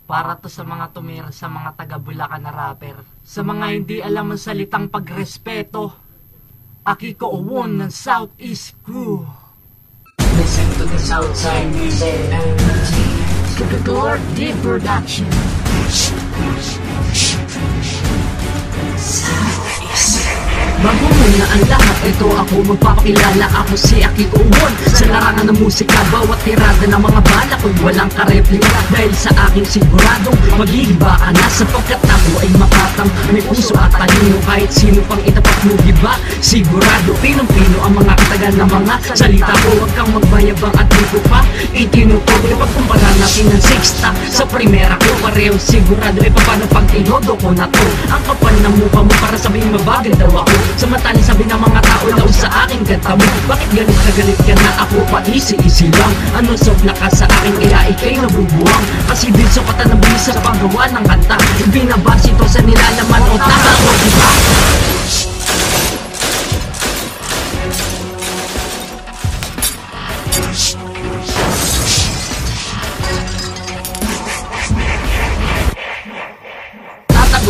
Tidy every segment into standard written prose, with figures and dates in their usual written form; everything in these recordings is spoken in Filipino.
Para to sa mga tumira sa mga taga Bulacan na rapper. Sa mga hindi alam ang salitang pagrespeto, Akiko Owon ng Southeast Crew. Listen to the Southside Music Energy. To the Door Deep Production. Bago muna ang lahat, ito ako magpapakilala. Ako si Akiko Owon. Sa larangan ng musika, bawat tirada ng mga bala ko'y walang kareplika. Dahil sa aking siguradong maghihiba ka na, sapagkat ako ay makatang may puso at talino. Kahit sino pang itapat mo, diba? Sigurado, pinong-pino ang mga katagan ng mga salita ko. Huwag kang magbayabang at di ko pa itinutog. Ipagkumpara natin ng sixta sa primera ko. Pareho sigurado, paano pag tinodo ko na to? Ang kapal ng mukha mo para sabihin mabagal daw ako. Samantaling sabi ng mga tao daw sa akin kanta mo, bakit galit ka na ako pa easy lang? Ano sok na ka sa akin kaya ikay nabubuwang? Kasi din sukatan ng bilis sa paggawa ng kanta. Binabase ito sa nilalaman o tama ko, diba?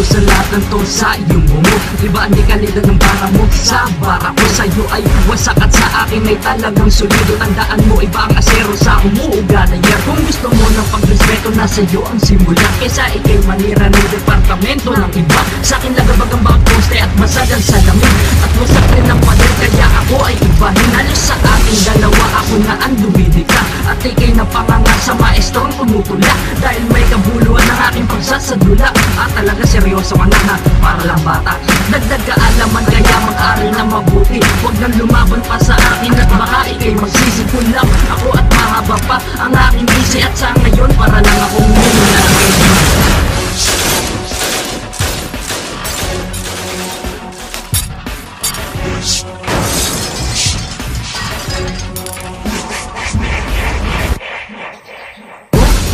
Sa lahat ng to sa iyong bumog, diba ang kalidad ng bara mo? Sa bara ko sa'yo ay wasak at sa akin ay talagang solido. Tandaan mo, iba ang asero sa umuuga na yer. Kung gusto mo ng pagrespeto, nasa iyo ang simula. Kesa ikay manira ng departamento ng iba. Sa akin lagabag ang backposte at masag ang salamin. At wasak rin ang pader, kaya ako ay iba. Hinalo sa aking dalawa, ako na ang dumidika. At ikay na panganga sa maestrong tumutula. Dahil may kabuluhan ng aking pagsasadula. At talaga seryoso ka na para lang bata. Dagdag kaalaman kaya mag-aral na mabuti. Huwag nang lumaban pa sa akin at baka ikay magsisipon lang. Ako at mahaba pa ang aking isi. At sa ngayon para lang akong minulagay.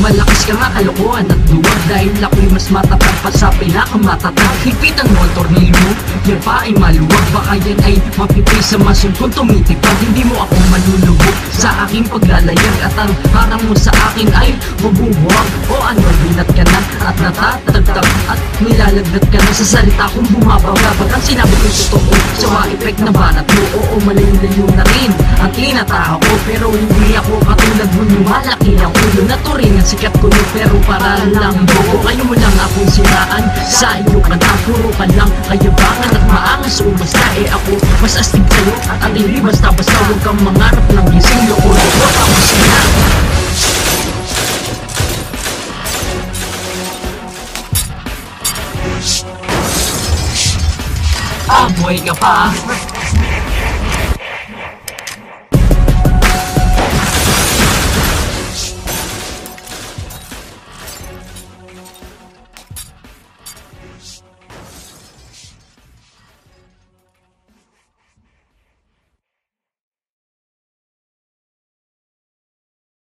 Malakas ka nga kalokohan at duwag. Dahil ako'y mas matatag pa sa pinakamatatag. Hipitan mo ang tornilyo, yan pa ay maluwag. Baka yan ay mapipay sa masun kung tumitipag. Hindi mo ako malulubog sa aking paglalayag. At ang harang mo sa akin ay mabubuwag. O ano, binat ka na at natatagtag. At nilalagdat ka na sa salita kung bumabaga. Bagang sinabi ko'y totoo sa ma-effect na banat mo. Oo, malayo-layo na rin ang tinataha ko. Pero hindi ako katulad mo, lumalaki ang ulo. Naturingan sikat ko no, pero para lang bobo. Kayo mo lang akong siraan, sa iyo ka na. Puro ka lang kayabangan at maangas. O basta ako mas astig sa'yo. At hindi basta-basta, huwag kang mangarap ng gising. Loko-loko ako sila. Amoy ka pa.